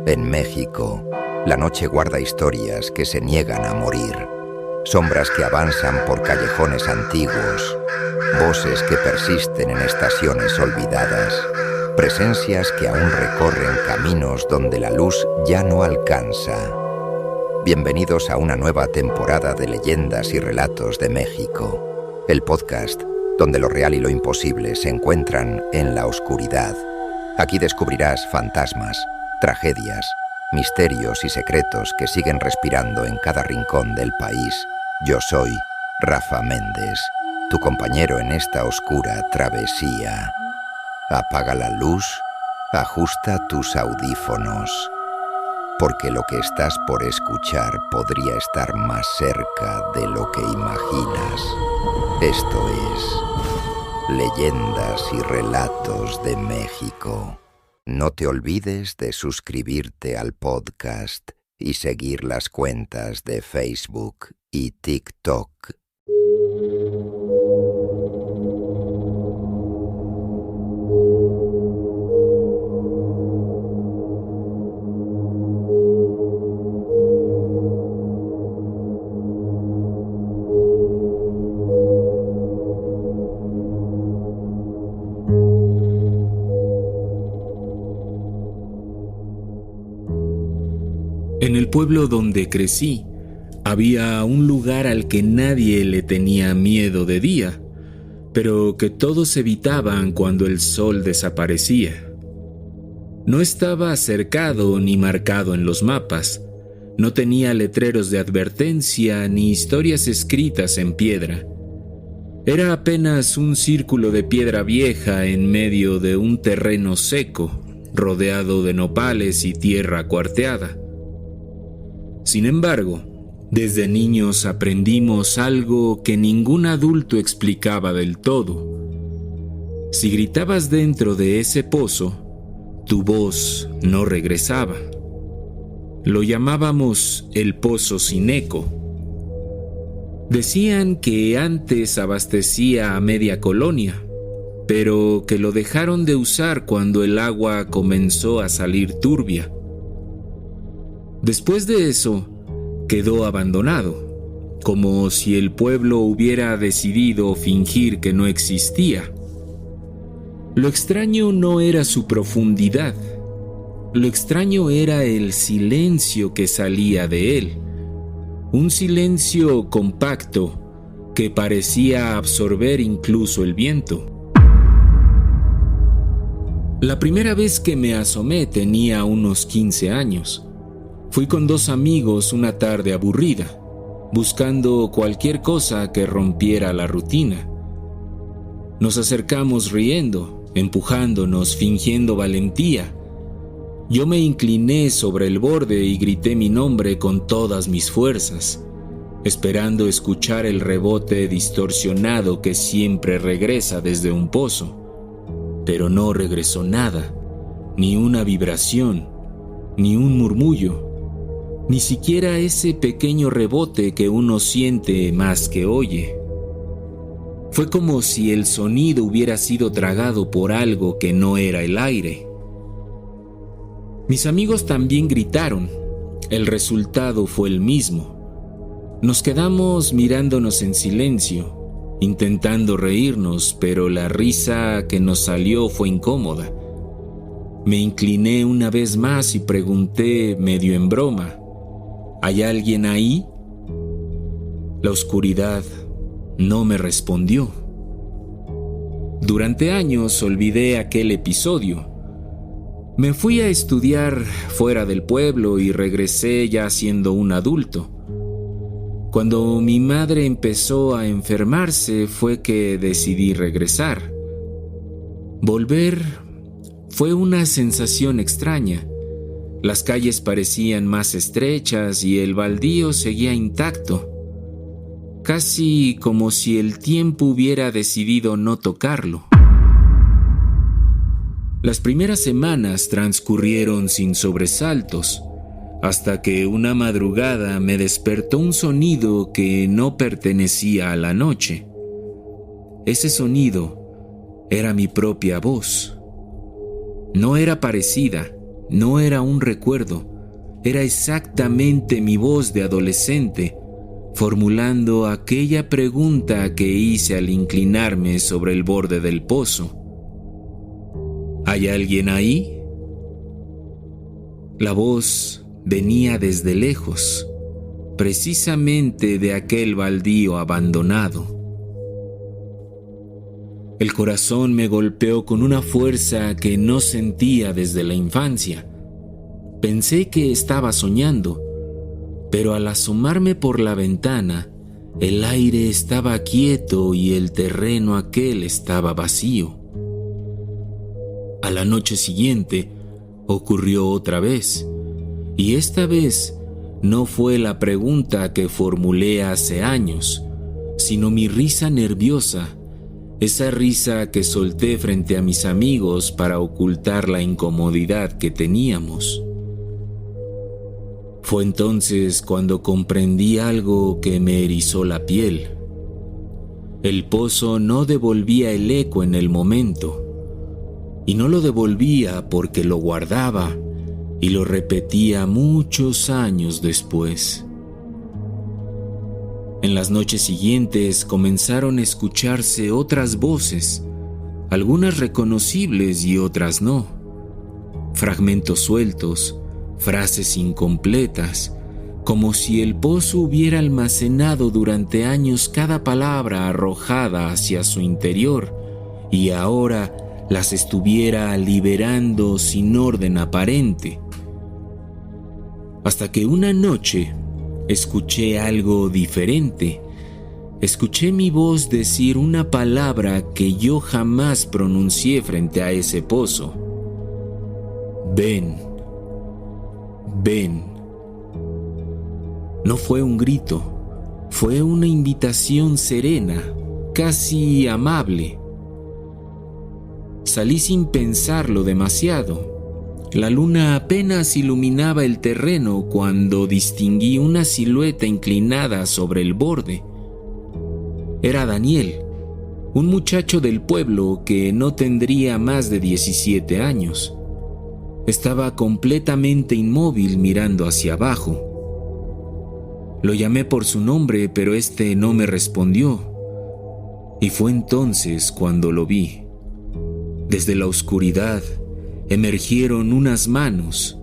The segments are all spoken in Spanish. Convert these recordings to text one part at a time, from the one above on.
En México, la noche guarda historias que se niegan a morir. Sombras que avanzan por callejones antiguos. Voces que persisten en estaciones olvidadas. Presencias que aún recorren caminos donde la luz ya no alcanza. Bienvenidos a una nueva temporada de Leyendas y Relatos de México. El podcast donde lo real y lo imposible se encuentran en la oscuridad. Aquí descubrirás fantasmas, tragedias, misterios y secretos que siguen respirando en cada rincón del país. Yo soy Rafa Méndez, tu compañero en esta oscura travesía. Apaga la luz, ajusta tus audífonos, porque lo que estás por escuchar podría estar más cerca de lo que imaginas. Esto es Leyendas y Relatos de México. No te olvides de suscribirte al podcast y seguir las cuentas de Facebook y TikTok. En el pueblo donde crecí, había un lugar al que nadie le tenía miedo de día, pero que todos evitaban cuando el sol desaparecía. No estaba cercado ni marcado en los mapas, no tenía letreros de advertencia ni historias escritas en piedra. Era apenas un círculo de piedra vieja en medio de un terreno seco, rodeado de nopales y tierra cuarteada. Sin embargo, desde niños aprendimos algo que ningún adulto explicaba del todo. Si gritabas dentro de ese pozo, tu voz no regresaba. Lo llamábamos el pozo sin eco. Decían que antes abastecía a media colonia, pero que lo dejaron de usar cuando el agua comenzó a salir turbia. Después de eso, quedó abandonado, como si el pueblo hubiera decidido fingir que no existía. Lo extraño no era su profundidad, lo extraño era el silencio que salía de él, un silencio compacto que parecía absorber incluso el viento. La primera vez que me asomé tenía unos 15 años. Fui con 2 amigos una tarde aburrida, buscando cualquier cosa que rompiera la rutina. Nos acercamos riendo, empujándonos, fingiendo valentía. Yo me incliné sobre el borde y grité mi nombre con todas mis fuerzas, esperando escuchar el rebote distorsionado que siempre regresa desde un pozo. Pero no regresó nada, ni una vibración, ni un murmullo. Ni siquiera ese pequeño rebote que uno siente más que oye. Fue como si el sonido hubiera sido tragado por algo que no era el aire. Mis amigos también gritaron. El resultado fue el mismo. Nos quedamos mirándonos en silencio, intentando reírnos, pero la risa que nos salió fue incómoda. Me incliné una vez más y pregunté medio en broma: ¿hay alguien ahí? La oscuridad no me respondió. Durante años olvidé aquel episodio. Me fui a estudiar fuera del pueblo y regresé ya siendo un adulto. Cuando mi madre empezó a enfermarse fue que decidí regresar. Volver fue una sensación extraña. Las calles parecían más estrechas y el baldío seguía intacto, casi como si el tiempo hubiera decidido no tocarlo. Las primeras semanas transcurrieron sin sobresaltos, hasta que una madrugada me despertó un sonido que no pertenecía a la noche. Ese sonido era mi propia voz. No era parecida, No era un recuerdo, era exactamente mi voz de adolescente, formulando aquella pregunta que hice al inclinarme sobre el borde del pozo. ¿Hay alguien ahí? La voz venía desde lejos, precisamente de aquel baldío abandonado. El corazón me golpeó con una fuerza que no sentía desde la infancia. Pensé que estaba soñando, pero al asomarme por la ventana, el aire estaba quieto y el terreno aquel estaba vacío. A la noche siguiente ocurrió otra vez, y esta vez no fue la pregunta que formulé hace años, sino mi risa nerviosa, esa risa que solté frente a mis amigos para ocultar la incomodidad que teníamos. Fue entonces cuando comprendí algo que me erizó la piel. El pozo no devolvía el eco en el momento, y no lo devolvía porque lo guardaba y lo repetía muchos años después. En las noches siguientes comenzaron a escucharse otras voces, algunas reconocibles y otras no. Fragmentos sueltos, frases incompletas, como si el pozo hubiera almacenado durante años cada palabra arrojada hacia su interior y ahora las estuviera liberando sin orden aparente. Hasta que una noche escuché algo diferente. Escuché mi voz decir una palabra que yo jamás pronuncié frente a ese pozo. Ven, ven. No fue un grito, fue una invitación serena, casi amable. Salí sin pensarlo demasiado. La luna apenas iluminaba el terreno cuando distinguí una silueta inclinada sobre el borde. Era Daniel, un muchacho del pueblo que no tendría más de 17 años. Estaba completamente inmóvil mirando hacia abajo. Lo llamé por su nombre, pero este no me respondió. Y fue entonces cuando lo vi. Desde la oscuridad emergieron unas manos.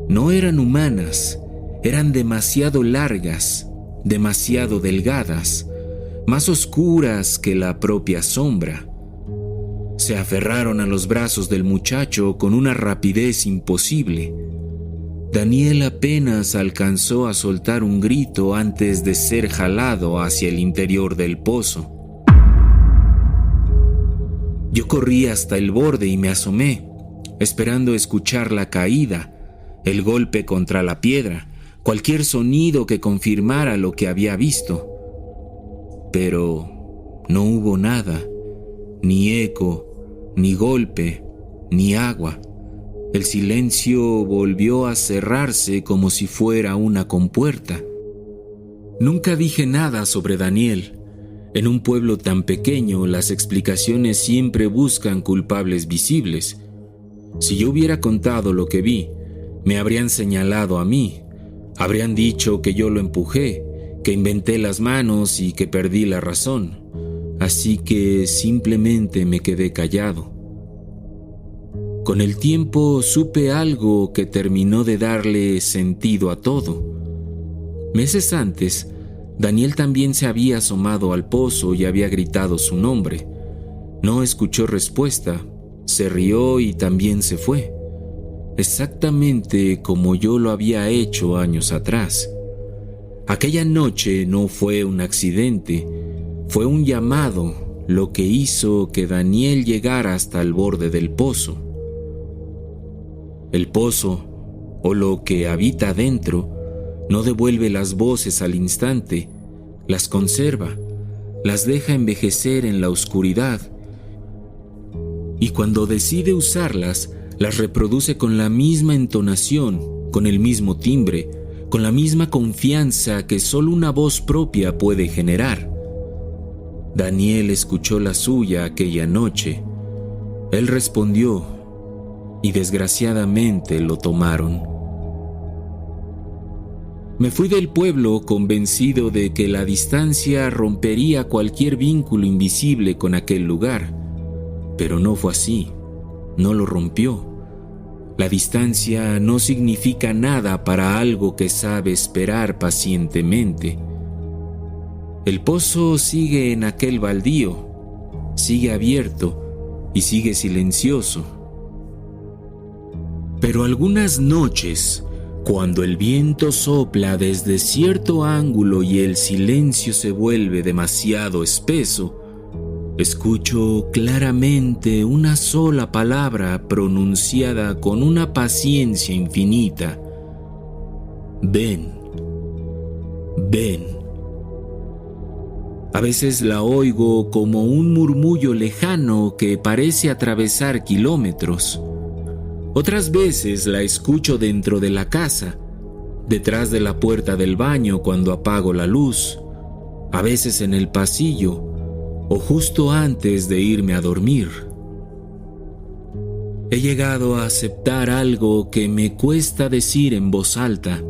No eran humanas, eran demasiado largas, demasiado delgadas, más oscuras que la propia sombra. Se aferraron a los brazos del muchacho con una rapidez imposible. Daniel apenas alcanzó a soltar un grito antes de ser jalado hacia el interior del pozo. Yo corrí hasta el borde y me asomé, esperando escuchar la caída, el golpe contra la piedra, cualquier sonido que confirmara lo que había visto. Pero no hubo nada, ni eco, ni golpe, ni agua. El silencio volvió a cerrarse como si fuera una compuerta. Nunca dije nada sobre Daniel. En un pueblo tan pequeño, las explicaciones siempre buscan culpables visibles. Si yo hubiera contado lo que vi, me habrían señalado a mí. Habrían dicho que yo lo empujé, que inventé las manos y que perdí la razón. Así que simplemente me quedé callado. Con el tiempo supe algo que terminó de darle sentido a todo. Meses antes, Daniel también se había asomado al pozo y había gritado su nombre. No escuchó respuesta, se rió y también se fue, exactamente como yo lo había hecho años atrás. Aquella noche no fue un accidente, fue un llamado lo que hizo que Daniel llegara hasta el borde del pozo. El pozo, o lo que habita dentro, no devuelve las voces al instante, las conserva, las deja envejecer en la oscuridad. Y cuando decide usarlas, las reproduce con la misma entonación, con el mismo timbre, con la misma confianza que solo una voz propia puede generar. Daniel escuchó la suya aquella noche. Él respondió: y desgraciadamente lo tomaron. Me fui del pueblo convencido de que la distancia rompería cualquier vínculo invisible con aquel lugar, pero no fue así, no lo rompió. La distancia no significa nada para algo que sabe esperar pacientemente. El pozo sigue en aquel baldío, sigue abierto y sigue silencioso. Pero algunas noches, cuando el viento sopla desde cierto ángulo y el silencio se vuelve demasiado espeso, escucho claramente una sola palabra pronunciada con una paciencia infinita. Ven, ven. A veces la oigo como un murmullo lejano que parece atravesar kilómetros. Otras veces la escucho dentro de la casa, detrás de la puerta del baño cuando apago la luz, a veces en el pasillo o justo antes de irme a dormir. He llegado a aceptar algo que me cuesta decir en voz alta.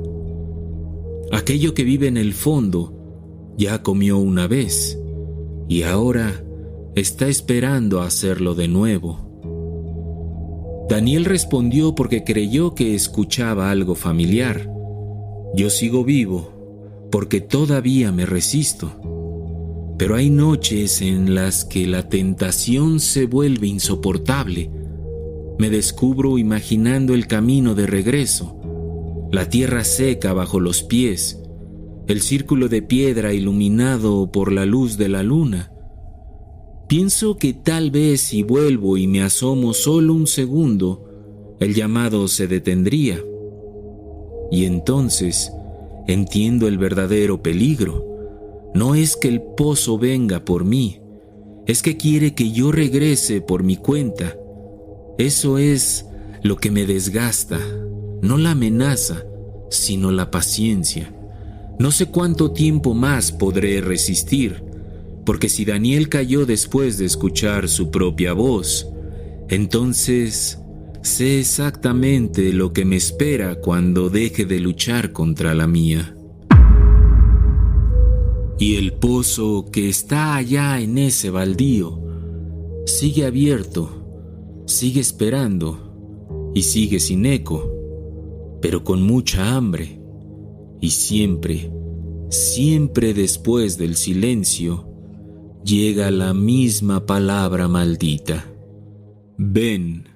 Aquello que vive en el fondo ya comió una vez y ahora está esperando a hacerlo de nuevo. Daniel respondió porque creyó que escuchaba algo familiar. Yo sigo vivo porque todavía me resisto. Pero hay noches en las que la tentación se vuelve insoportable. Me descubro imaginando el camino de regreso, la tierra seca bajo los pies, el círculo de piedra iluminado por la luz de la luna. Pienso que tal vez si vuelvo y me asomo solo un segundo, el llamado se detendría. Y entonces entiendo el verdadero peligro. No es que el pozo venga por mí, es que quiere que yo regrese por mi cuenta. Eso es lo que me desgasta, no la amenaza, sino la paciencia. No sé cuánto tiempo más podré resistir, porque si Daniel cayó después de escuchar su propia voz, entonces sé exactamente lo que me espera cuando deje de luchar contra la mía. Y el pozo que está allá en ese baldío sigue abierto, sigue esperando y sigue sin eco, pero con mucha hambre. Y siempre, siempre después del silencio, llega la misma palabra maldita. Ven,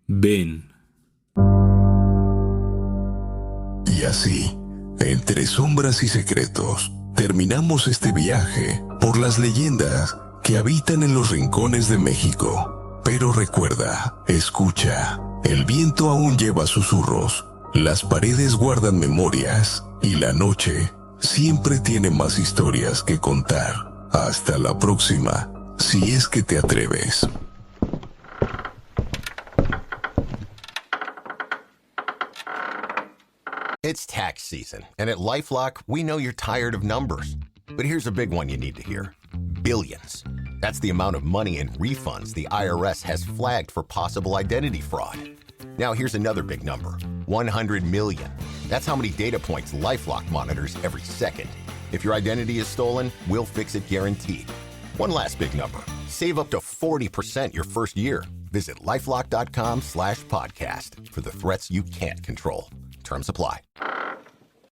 ven. Y así, entre sombras y secretos, terminamos este viaje por las leyendas que habitan en los rincones de México. Pero recuerda, escucha, el viento aún lleva susurros, las paredes guardan memorias y la noche siempre tiene más historias que contar. Hasta la próxima, si es que te atreves. It's tax season, and at LifeLock, we know you're tired of numbers. But here's a big one you need to hear. Billions. That's the amount of money in refunds the IRS has flagged for possible identity fraud. Now here's another big number. 100 million. That's how many data points LifeLock monitors every second. If your identity is stolen, we'll fix it guaranteed. One last big number. Save up to 40% your first year. Visit LifeLock.com/podcast for the threats you can't control. Terms apply.